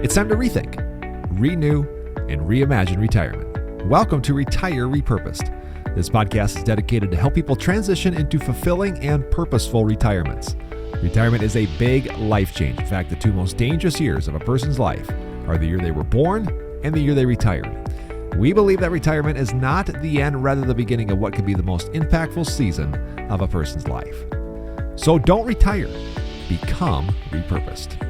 It's time to rethink, renew, and reimagine retirement. Welcome to Retire Repurposed. This podcast is dedicated to help people transition into fulfilling and purposeful retirements. Retirement is a big life change. In fact, the two most dangerous years of a person's life are the year they were born and the year they retired. We believe that retirement is not the end, rather the beginning of what could be the most impactful season of a person's life. So don't retire, become repurposed.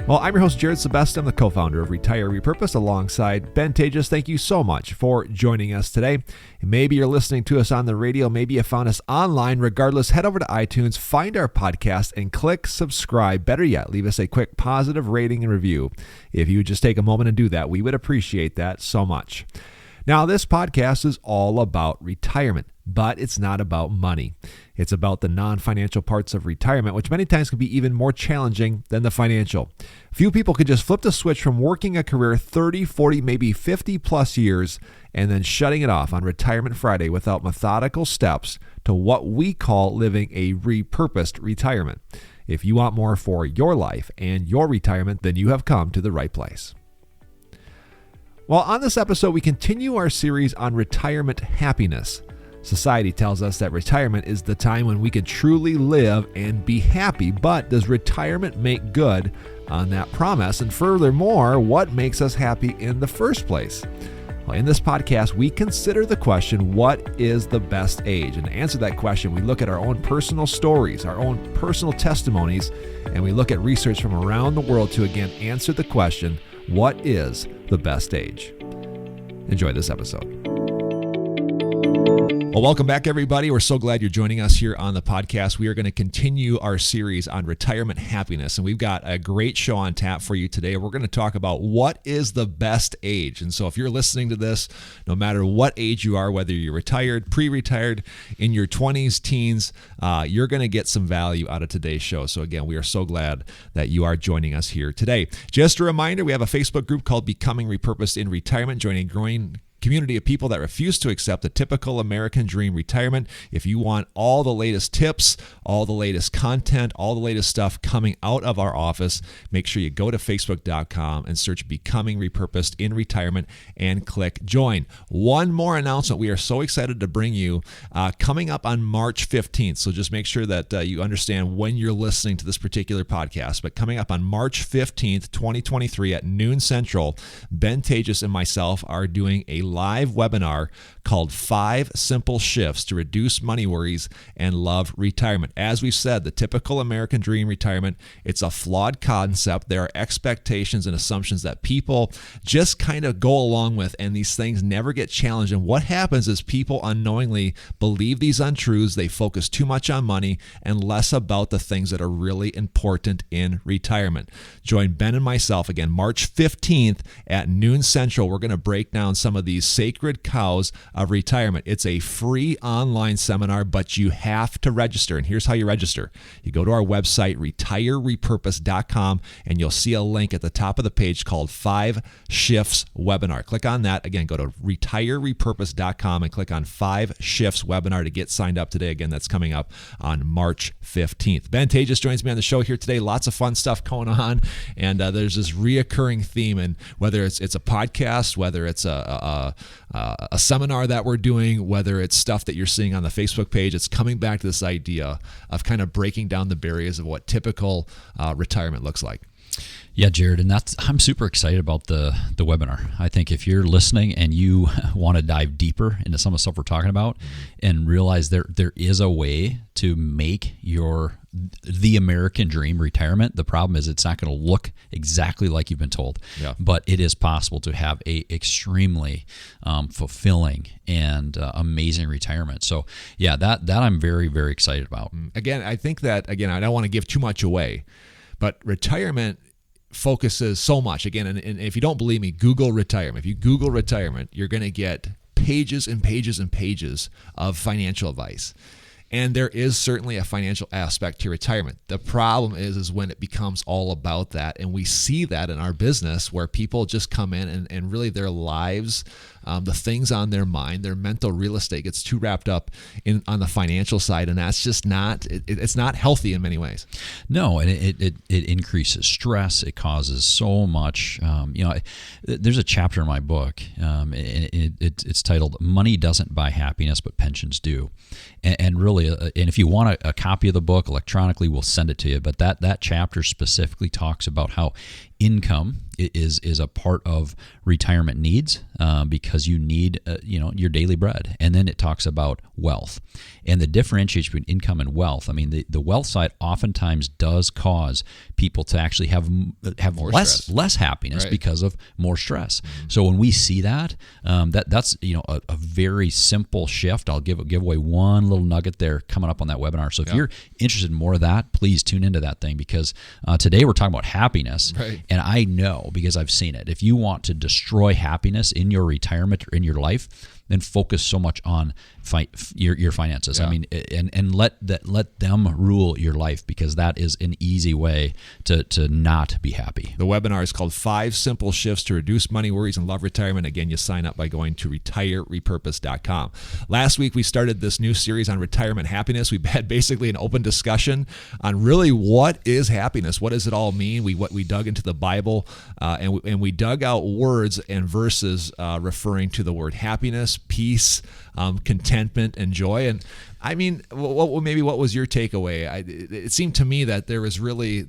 Well, I'm your host, Jared Sebesta. I'm the co-founder of Retire Repurposed alongside Ben Tejas. Thank you so much for joining us today. Maybe you're listening to us on the radio. Maybe you found us online. Regardless, head over to iTunes, find our podcast, and click subscribe. Better yet, leave us a quick positive rating and review. If you would just take a moment and do that, we would appreciate that so much. Now, this podcast is all about retirement, but it's not about money. It's about the non-financial parts of retirement, which many times can be even more challenging than the financial. Few people could just flip the switch from working a career 30, 40, maybe 50 plus years and then shutting it off on Retirement Friday without methodical steps to what we call living a repurposed retirement. If you want more for your life and your retirement, then you have come to the right place. Well, on this episode, we continue our series on retirement happiness. Society tells us that retirement is the time when we can truly live and be happy, but does retirement make good on that promise? And furthermore, what makes us happy in the first place? Well, in this podcast, we consider the question, what is the best age? And to answer that question, we look at our own personal stories, our own personal testimonies, and we look at research from around the world to again answer the question, what is the best age? Enjoy this episode. Well, welcome back, everybody. We're so glad you're joining us here on the podcast. We are going to continue our series on retirement happiness, and we've got a great show on tap for you today. We're going to talk about what is the best age. And so if you're listening to this, no matter what age you are, whether you're retired, pre-retired, in your 20s, teens, you're going to get some value out of today's show. So again, we are so glad that you are joining us here today. Just a reminder, we have a Facebook group called Becoming Repurposed in Retirement, joining a growing community of people that refuse to accept the typical American dream retirement. If you want all the latest tips, all the latest content, all the latest stuff coming out of our office, make sure you go to facebook.com and search Becoming Repurposed in Retirement and click join. One more announcement we are so excited to bring you coming up on March 15th. So just make sure that you understand when you're listening to this particular podcast. But coming up on March 15th, 2023 at noon Central, Ben Tejas and myself are doing a live webinar called 5 Simple Shifts to Reduce Money Worries and Love Retirement. As we've said, the typical American dream retirement, it's a flawed concept. There are expectations and assumptions that people just kind of go along with, and these things never get challenged. And what happens is people unknowingly believe these untruths. They focus too much on money and less about the things that are really important in retirement. Join Ben and myself again, March 15th at noon Central. We're going to break down some of these sacred cows of retirement. It's a free online seminar, but you have to register. And here's how you register. You go to our website, retirerepurpose.com, and you'll see a link at the top of the page called 5 Shifts Webinar. Click on that. Again, go to retirerepurpose.com and click on 5 Shifts Webinar to get signed up today. Again, that's coming up on March 15th. Ben Tejas joins me on the show here today. Lots of fun stuff going on. And there's this reoccurring theme, and whether it's a podcast, whether it's a seminar that we're doing, whether it's stuff that you're seeing on the Facebook page, it's coming back to this idea of kind of breaking down the barriers of what typical retirement looks like. Yeah, Jared, and I'm super excited about the webinar. I think if you're listening and you want to dive deeper into some of the stuff we're talking about and realize there is a way to make the American dream retirement. The problem is it's not going to look exactly like you've been told, but it is possible to have a extremely fulfilling and amazing retirement. So yeah, that I'm very, very excited about. Again, I think that, I don't want to give too much away, but retirement focuses so much. Again, and if you don't believe me, Google retirement. If you Google retirement, you're going to get pages and pages and pages of financial advice. And there is certainly a financial aspect to retirement. The problem is when it becomes all about that. And we see that in our business where people just come in and really their lives, the things on their mind, their mental real estate gets too wrapped up on the financial side. And that's just it's not healthy in many ways. No, and it increases stress. It causes so much. There's a chapter in my book. It's titled "Money Doesn't Buy Happiness, but Pensions Do." And really, and if you want a copy of the book electronically, we'll send it to you. But that chapter specifically talks about how income is a part of retirement needs because you need your daily bread. And then it talks about wealth and the differentiation between income and wealth. I mean, the wealth side oftentimes does cause people to actually have less happiness because of more stress. Mm-hmm. So when we see that's a very simple shift. I'll give away one little nugget there coming up on that webinar. So if you're interested in more of that, please tune into that thing because today we're talking about happiness. Right. And I know because I've seen it. If you want to destroy happiness in your retirement or in your life, then focus so much on your finances. Yeah. I mean, and let them rule your life because that is an easy way to not be happy. The webinar is called 5 Simple Shifts to Reduce Money Worries and Love Retirement. Again, you sign up by going to retirerepurpose.com. Last week, we started this new series on retirement happiness. We had basically an open discussion on really what is happiness? What does it all mean? We dug into the Bible and we dug out words and verses referring to the word happiness, peace, contentment, and joy. And I mean, what was your takeaway? It seemed to me that there was really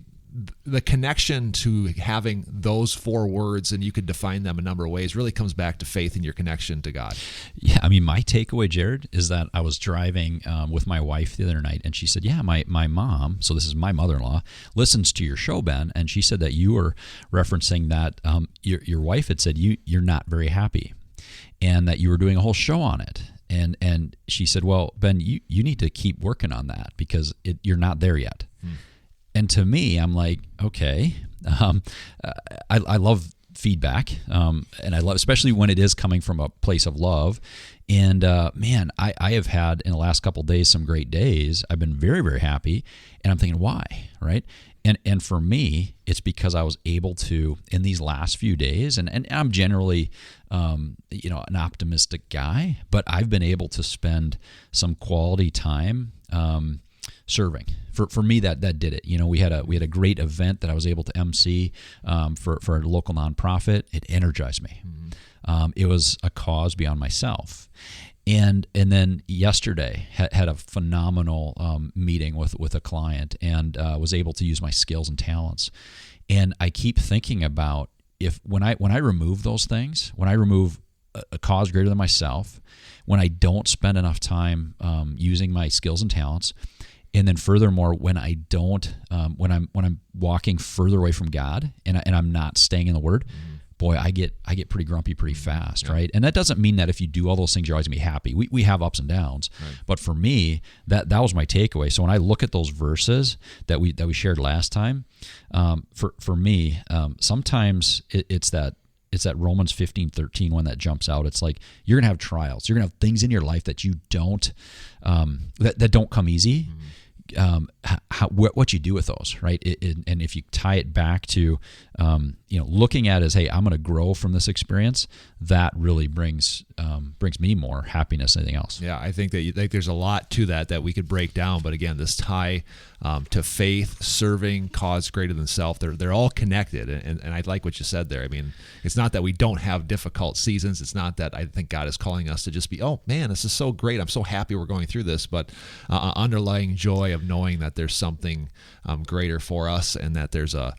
the connection to having those 4 words, and you could define them a number of ways, really comes back to faith and your connection to God. Yeah, I mean, my takeaway, Jared, is that I was driving with my wife the other night, and she said, my mom, so this is my mother-in-law, listens to your show, Ben, and she said that you were referencing that your wife had said you're not very happy, and that you were doing a whole show on it. And she said, well, Ben, you need to keep working on that because you're not there yet. And to me, I'm like, okay, I love feedback, and I love, especially when it is coming from a place of love. And man, I have had in the last couple of days some great days. I've been very, very happy, and I'm thinking, why, right? And for me, it's because I was able to, in these last few days, and I'm generally, an optimistic guy, but I've been able to spend some quality time serving. For me, that did it. We had a great event that I was able to MC for a local nonprofit. It energized me. Mm-hmm. It was a cause beyond myself. And then yesterday had a phenomenal meeting with a client and was able to use my skills and talents. And I keep thinking about when I remove those things, when I remove a cause greater than myself, when I don't spend enough time using my skills and talents, and then furthermore, when I don't, when I'm walking further away from God and I'm not staying in the Word, boy, I get pretty grumpy pretty fast, right? And that doesn't mean that if you do all those things, you're always gonna be happy. We have ups and downs, right. But for me, that was my takeaway. So when I look at those verses that we shared last time, for me, sometimes it's that Romans 15:13 one that jumps out. It's like you're gonna have trials. You're gonna have things in your life that you don't that don't come easy. Mm-hmm. What you do with those, right? And if you tie it back to, looking at it as, hey, I'm going to grow from this experience, that really brings me more happiness than anything else. Yeah, I think that there's a lot to that we could break down. But again, this tie to faith, serving, cause greater than self, they're all connected. And I like what you said there. I mean, it's not that we don't have difficult seasons. It's not that I think God is calling us to just be, oh man, this is so great. I'm so happy we're going through this. But underlying joy of knowing that there's something greater for us and that there's a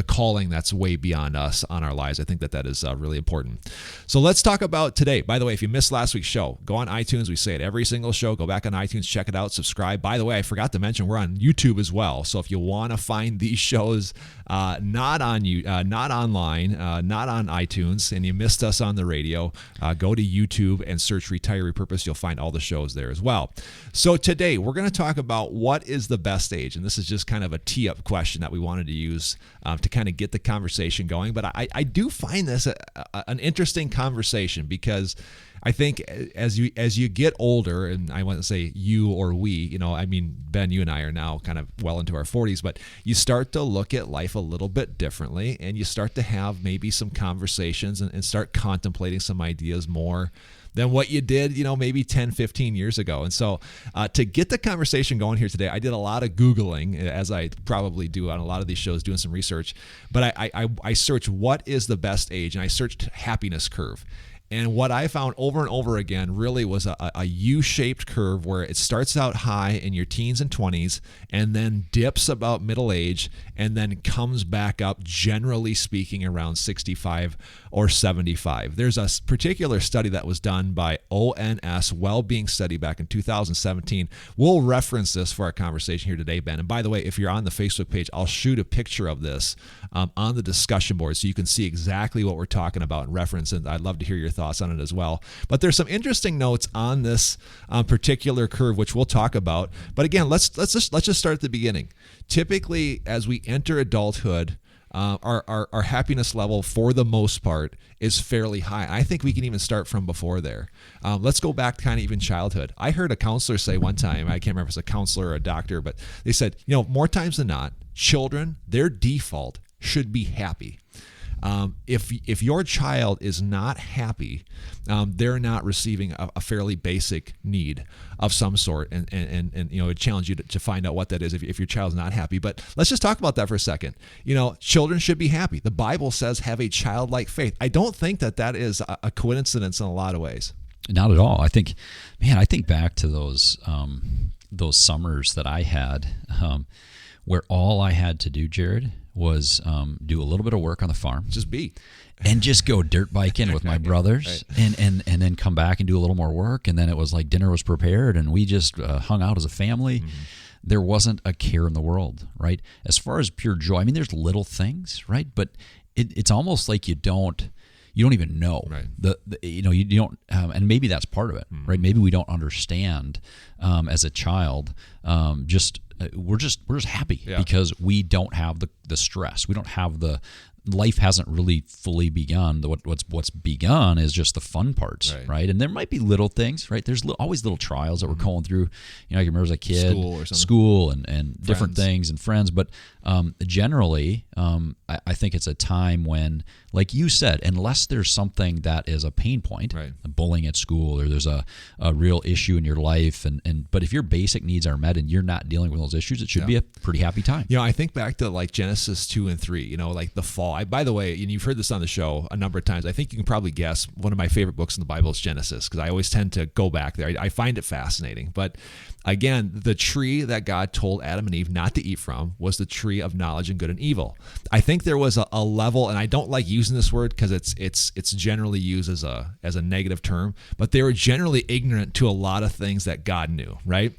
calling that's way beyond us on our lives. I think that is really important. So let's talk about today. By the way, if you missed last week's show, go on iTunes. We say it every single show. Go back on iTunes, check it out, subscribe. By the way, I forgot to mention we're on YouTube as well. So if you want to find these shows not online, not on iTunes, and you missed us on the radio, go to YouTube and search Retire Repurpose. You'll find all the shows there as well. So today we're going to talk about what is the best age. And this is just kind of a tee-up question that we wanted to use to kind of get the conversation going. But I do find this an interesting conversation because I think as you get older, and I want to say you or we, I mean, Ben, you and I are now kind of well into our 40s, but you start to look at life a little bit differently, and you start to have maybe some conversations and start contemplating some ideas more than what you did, maybe 10, 15 years ago. And so to get the conversation going here today, I did a lot of Googling, as I probably do on a lot of these shows, doing some research. But I searched what is the best age, and I searched happiness curve. And what I found over and over again really was a U-shaped curve where it starts out high in your teens and 20s and then dips about middle age and then comes back up, generally speaking, around 65 or 75. There's a particular study that was done by ONS Wellbeing Study back in 2017. We'll reference this for our conversation here today, Ben. And by the way, if you're on the Facebook page, I'll shoot a picture of this on the discussion board so you can see exactly what we're talking about and reference, and I'd love to hear your thoughts on it as well. But there's some interesting notes on this particular curve, which we'll talk about. But again, let's just start at the beginning. Typically, as we enter adulthood, our happiness level, for the most part, is fairly high. I think we can even start from before there. Let's go back to kind of even childhood. I heard a counselor say one time, I can't remember if it's a counselor or a doctor, but they said, more times than not, children, their default should be happy. If your child is not happy, they're not receiving a fairly basic need of some sort, and it challenges you to find out what that is if your child's not happy. But let's just talk about that for a second. Children should be happy. The Bible says have a childlike faith. I don't think that is a coincidence in a lot of ways. Not at all. I think back to those summers that I had, where all I had to do, Jared, was do a little bit of work on the farm. And just go dirt biking with my brothers, right. and then come back and do a little more work. And then it was like dinner was prepared and we just hung out as a family. Mm-hmm. There wasn't a care in the world, right? As far as pure joy, I mean, there's little things, right? But it's almost like you don't even know, right. You don't, and maybe that's part of it, mm-hmm. right? Maybe we don't understand as a child, we're just happy because we don't have the stress. We don't have life hasn't really fully begun. What's begun is just the fun parts, right? And there might be little things, right? There's always little trials that we're going through. I can remember as a kid, school and different things and friends. But generally, I think it's a time when, like you said, unless there's something that is a pain point, right. bullying at school, or there's a real issue in your life, but if your basic needs are met and you're not dealing with those issues, it should be a pretty happy time. I think back to like Genesis 2 and 3, like the fall. By the way, and you've heard this on the show a number of times, I think you can probably guess one of my favorite books in the Bible is Genesis, because I always tend to go back there. I find it fascinating. But again, the tree that God told Adam and Eve not to eat from was the tree of knowledge and good and evil. I think there was a level, and I don't like using this word because it's generally used as a negative term, but they were generally ignorant to a lot of things that God knew, right?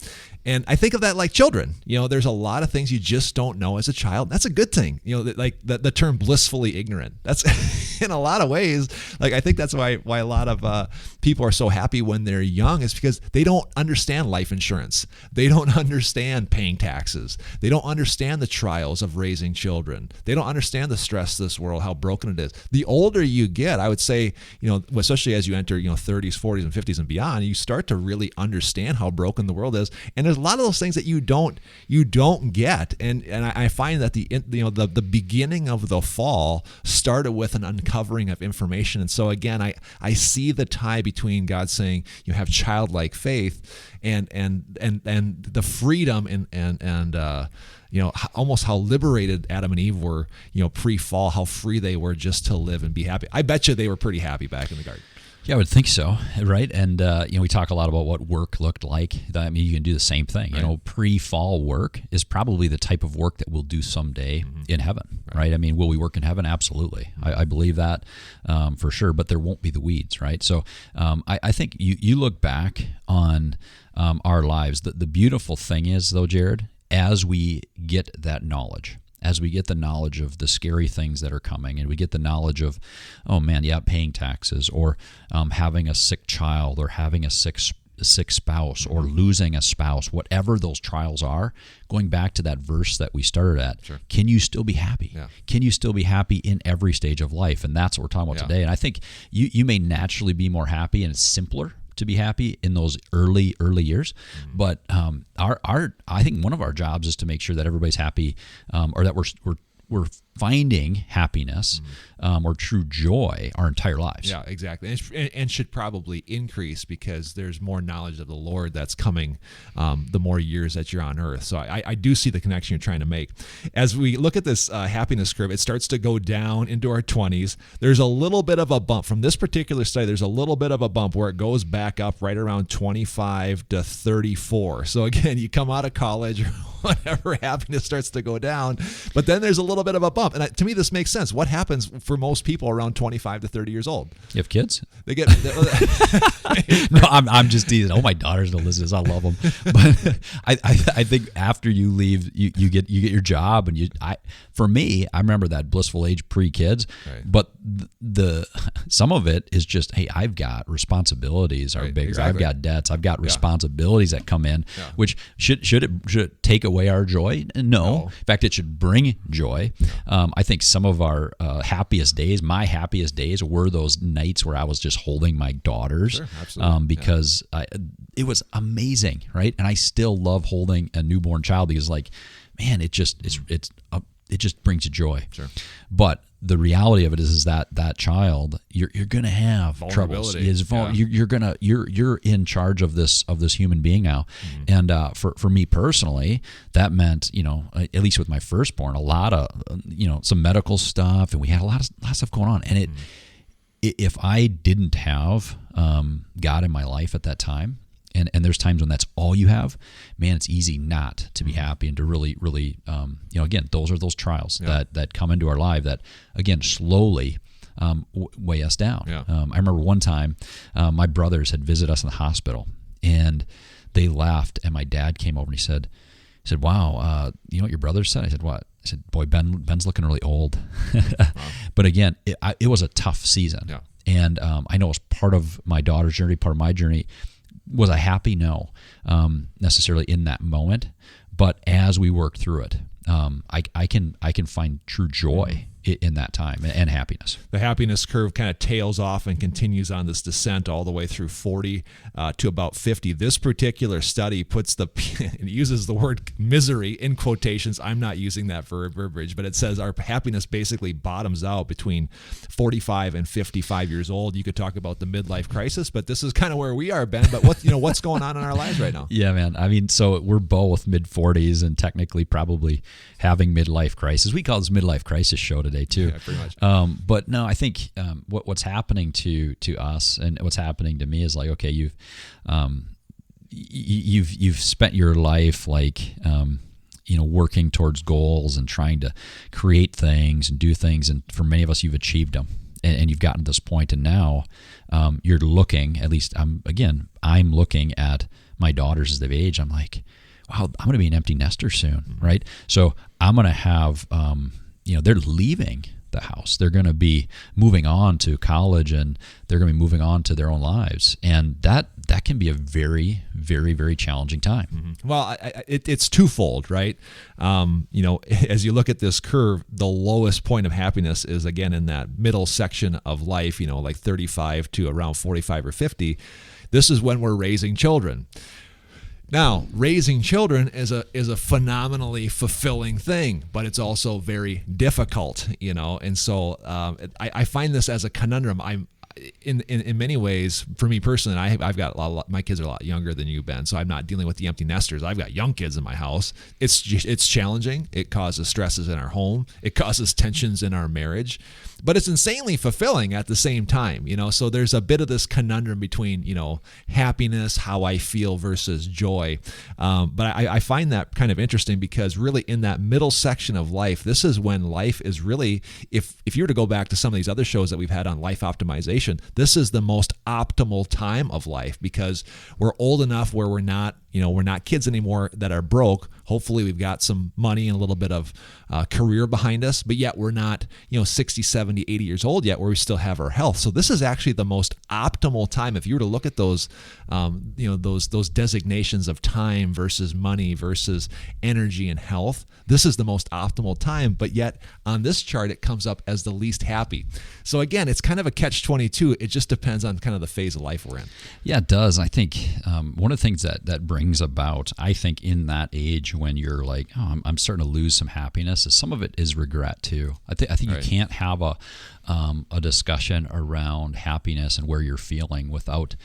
And I think of that like children. There's a lot of things you just don't know as a child. That's a good thing. Like the term blissfully ignorant. That's in a lot of ways. Like I think that's why a lot of people are so happy when they're young, is because they don't understand life insurance. They don't understand paying taxes. They don't understand the trials of raising children. They don't understand the stress of this world, how broken it is. The older you get, I would say, especially as you enter, 30s, 40s, and 50s and beyond, you start to really understand how broken the world is. And there's a lot of those things that you don't get, and I find that the beginning of the fall started with an uncovering of information. And so again, I see the tie between God saying you have childlike faith and the freedom and almost how liberated Adam and Eve were, pre-fall, how free they were just to live and be happy. I bet you they were pretty happy back in the garden. Yeah, I would think so, right? And we talk a lot about what work looked like. I mean, you can do the same thing. Right. Pre-fall work is probably the type of work that we'll do someday in heaven, right? I mean, will we work in heaven? Absolutely. I believe that for sure, but there won't be the weeds, right? So I think you look back on our lives. The beautiful thing is, though, Jared, as we get that knowledge, as we get the knowledge of the scary things that are coming, and we get the knowledge of, paying taxes, or having a sick child, or having a sick a sick spouse or losing a spouse, whatever those trials are, going back to that verse that we started at, Sure. can you still be happy? Yeah. Can you still be happy in every stage of life? And that's what we're talking about today. And I think you may naturally be more happy, and it's simpler to be happy in those early years. But I think one of our jobs is to make sure that everybody's happy, or that we're finding happiness or true joy our entire lives. Yeah, exactly. And should probably increase because there's more knowledge of the Lord that's coming the more years that you're on earth. So I do see the connection you're trying to make. As we look at this happiness curve, it starts to go down into our 20s. There's a little bit of a bump. From this particular study, there's a little bit of a bump where it goes back up right around 25 to 34. So again, you come out of college or whatever, happiness starts to go down. But then there's a little bit of a bump. And to me, this makes sense. What happens for most people around 25 to 30 years old? You have kids? They get... No, I'm just teasing. Oh, my daughters don't listen to this. I love them. But I think after you leave, you get your job, and for me, I remember that blissful age pre-kids. Right. But some of it is just, hey, I've got responsibilities are bigger. Exactly. I've got debts. I've got responsibilities that come in. Yeah. Which should it take away our joy? No. In fact, it should bring joy. I think some of our happiest days, my happiest days, were those nights where I was just holding my daughters. Sure, absolutely. Because it was amazing, right? And I still love holding a newborn child because, like, man, it just brings you joy. Sure. But the reality of it is that child, you're going to have troubles. You're in charge of this human being now. And for me personally, that meant, at least with my firstborn, a lot of some medical stuff, and we had a lot of stuff going on. And if I didn't have God in my life at that time, and there's times when that's all you have, man, it's easy not to be happy and to really, really, again, those are those trials that come into our life that, again, slowly weigh us down. Yeah. I remember one time my brothers had visited us in the hospital, and they laughed, and my dad came over and he said, wow, you know what your brother said? I said, what? I said, boy, Ben's looking really old. Wow. But again, it was a tough season. Yeah. And I know it was part of my daughter's journey, part of my journey. Was I happy? No, necessarily in that moment. But as we work through it, I can find true joy in that time and happiness. The happiness curve kind of tails off and continues on this descent all the way through 40 to about 50. This particular study puts it uses the word misery in quotations. I'm not using that for verbiage, but it says our happiness basically bottoms out between 45 and 55 years old. You could talk about the midlife crisis, but this is kind of where we are, Ben. But what's going on in our lives right now? Yeah, man. I mean, so we're both mid 40s and technically probably having midlife crisis. We call this midlife crisis show today too. Yeah, pretty much. But no, I think what's happening to us and what's happening to me is like, okay, you've spent your life like working towards goals and trying to create things and do things, and for many of us, you've achieved them and you've gotten to this point, and now you're looking. At least I'm looking at my daughters as they've aged. I'm like, wow, I'm going to be an empty nester soon, right? So I'm going to have, they're leaving the house. They're going to be moving on to college, and they're going to be moving on to their own lives. And that can be a very, very, very challenging time. Mm-hmm. Well, it's twofold, right? As you look at this curve, the lowest point of happiness is, again, in that middle section of life, like 35 to around 45 or 50. This is when we're raising children. Now, raising children is a phenomenally fulfilling thing, but it's also very difficult, and so I find this as a conundrum. I'm in many ways, for me personally, I've got my kids are a lot younger than you, Ben, so I'm not dealing with the empty nesters. I've got young kids in my house. It's challenging. It causes stresses in our home. It causes tensions in our marriage, but it's insanely fulfilling at the same time, so there's a bit of this conundrum between, happiness, how I feel versus joy. But I find that kind of interesting because really in that middle section of life, this is when life is really, if you were to go back to some of these other shows that we've had on life optimization, this is the most optimal time of life because we're old enough where we're not we're not kids anymore that are broke. Hopefully we've got some money and a little bit of career behind us, but yet we're not, 60, 70, 80 years old yet where we still have our health. So this is actually the most optimal time. If you were to look at those, those designations of time versus money versus energy and health, this is the most optimal time, but yet on this chart, it comes up as the least happy. So again, it's kind of a catch-22. It just depends on kind of the phase of life we're in. Yeah, it does. I think one of the things that brings about, I think, in that age when you're like, oh, I'm starting to lose some happiness, is some of it is regret too. I think right. You can't have a discussion around happiness and where you're feeling without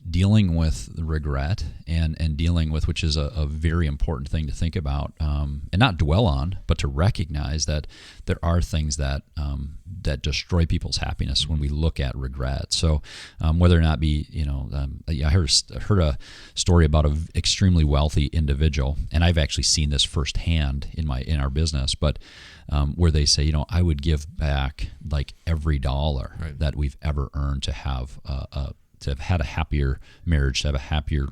dealing with the regret and dealing with, which is a very important thing to think about, and not dwell on, but to recognize that there are things that destroy people's happiness when we look at regret. So whether or not be, I heard a story about an extremely wealthy individual, and I've actually seen this firsthand in our business, but where they say, I would give back like every dollar right. that we've ever earned to have to have had a happier marriage, to have a happier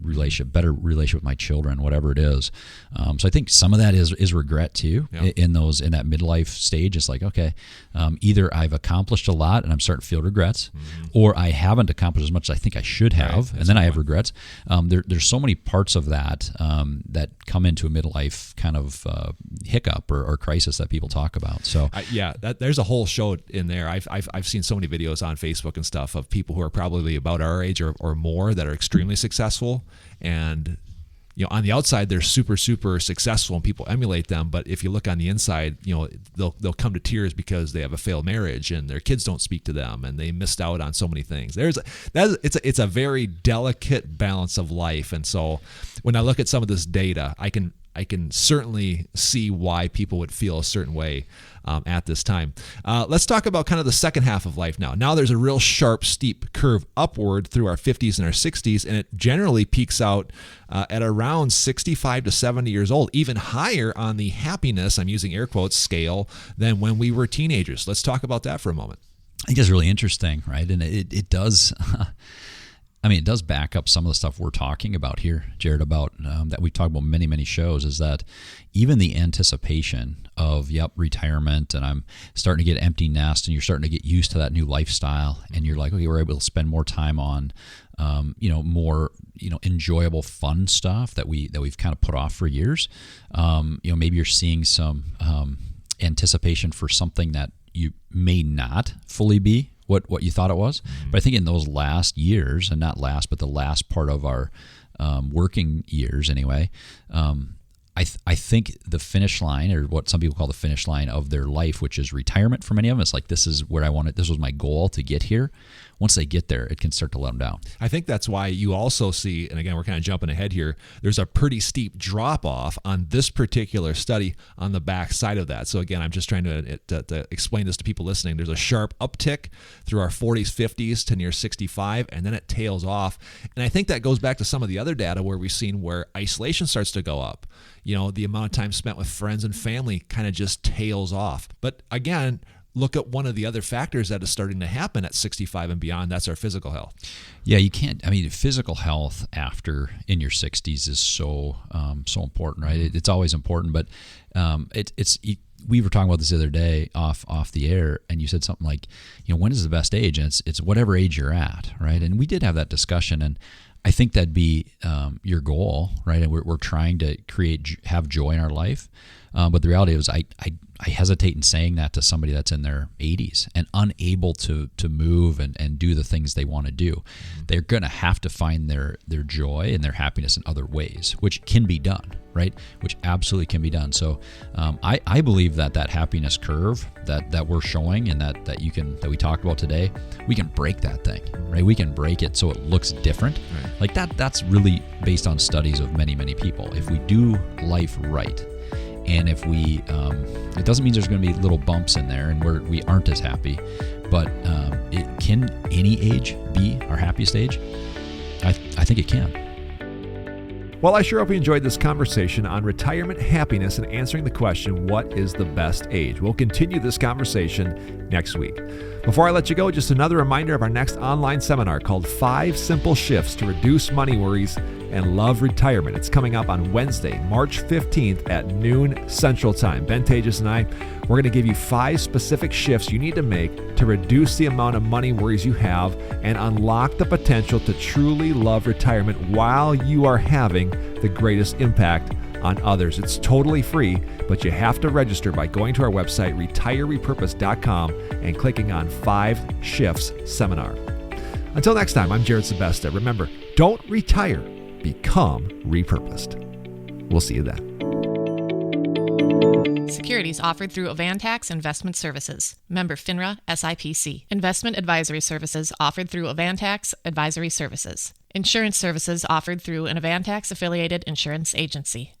relationship, better relationship with my children, whatever it is. So I think some of that is regret too. Yeah. In that midlife stage. It's like, okay, either I've accomplished a lot and I'm starting to feel regrets, or I haven't accomplished as much as I think I should have, and then I have regrets. There's so many parts of that that come into a midlife kind of hiccup or crisis that people talk about. So there's a whole show in there. I've seen so many videos on Facebook and stuff of people who are probably about our age or more that are extremely successful, and on the outside they're super successful and people emulate them, but if you look on the inside, they'll come to tears because they have a failed marriage and their kids don't speak to them and they missed out on so many things. It's a very delicate balance of life, and so when I look at some of this data, I can certainly see why people would feel a certain way at this time. Let's talk about kind of the second half of life now. Now there's a real sharp, steep curve upward through our 50s and our 60s, and it generally peaks out at around 65 to 70 years old, even higher on the happiness, I'm using air quotes, scale than when we were teenagers. Let's talk about that for a moment. I think it's really interesting, right? And it does... it does back up some of the stuff we're talking about here, Jared, about that we talked about many, many shows, is that even the anticipation of, retirement, and I'm starting to get empty nest, and you're starting to get used to that new lifestyle, and you're like, okay, we're able to spend more time on, more, enjoyable, fun stuff that we've kind of put off for years. Maybe you're seeing some anticipation for something that you may not fully be what you thought it was. But I think in those last years, and not last, but the last part of our working years anyway, I think the finish line, or what some people call the finish line of their life, which is retirement for many of them, it's like, this is where I wanted, this was my goal to get here. Once they get there, it can start to let them down. I think that's why you also see, and again, we're kind of jumping ahead here, there's a pretty steep drop off on this particular study on the back side of that. So again, I'm just trying to explain this to people listening. There's a sharp uptick through our 40s, 50s to near 65, and then it tails off. And I think that goes back to some of the other data where we've seen where isolation starts to go up. The amount of time spent with friends and family kind of just tails off. But again, look at one of the other factors that is starting to happen at 65 and beyond. That's our physical health. Yeah, you can't. Physical health after in your 60s is so important, right? It's always important, but we were talking about this the other day off the air, and you said something like, when is the best age? And it's whatever age you're at, right? And we did have that discussion, and I think that'd be your goal, right? And we're trying to have joy in our life. But the reality is, I hesitate in saying that to somebody that's in their 80s and unable to move and do the things they want to do. Mm-hmm. They're going to have to find their joy and their happiness in other ways, which can be done, right? Which absolutely can be done. So I believe that happiness curve that we're showing and that we talked about today, we can break that thing, right? We can break it so it looks different. Right. Like that's really based on studies of many, many people. If we do life right, and if we, it doesn't mean there's going to be little bumps in there and we aren't as happy, but can any age be our happiest age? I think it can. Well, I sure hope you enjoyed this conversation on retirement happiness and answering the question, what is the best age? We'll continue this conversation next week. Before I let you go, just another reminder of our next online seminar called 5 Simple Shifts to Reduce Money Worries and Love Retirement. It's coming up on Wednesday, March 15th at noon Central Time. Ben Tejas and I, we're going to give you 5 specific shifts you need to make to reduce the amount of money worries you have and unlock the potential to truly love retirement while you are having the greatest impact on others. It's totally free, but you have to register by going to our website, retirerepurpose.com, and clicking on 5 Shifts Seminar. Until next time, I'm Jared Sebesta. Remember, don't retire, become repurposed. We'll see you then. Securities offered through Avantax Investment Services. Member FINRA SIPC. Investment advisory services offered through Avantax Advisory Services. Insurance services offered through an Avantax affiliated insurance agency.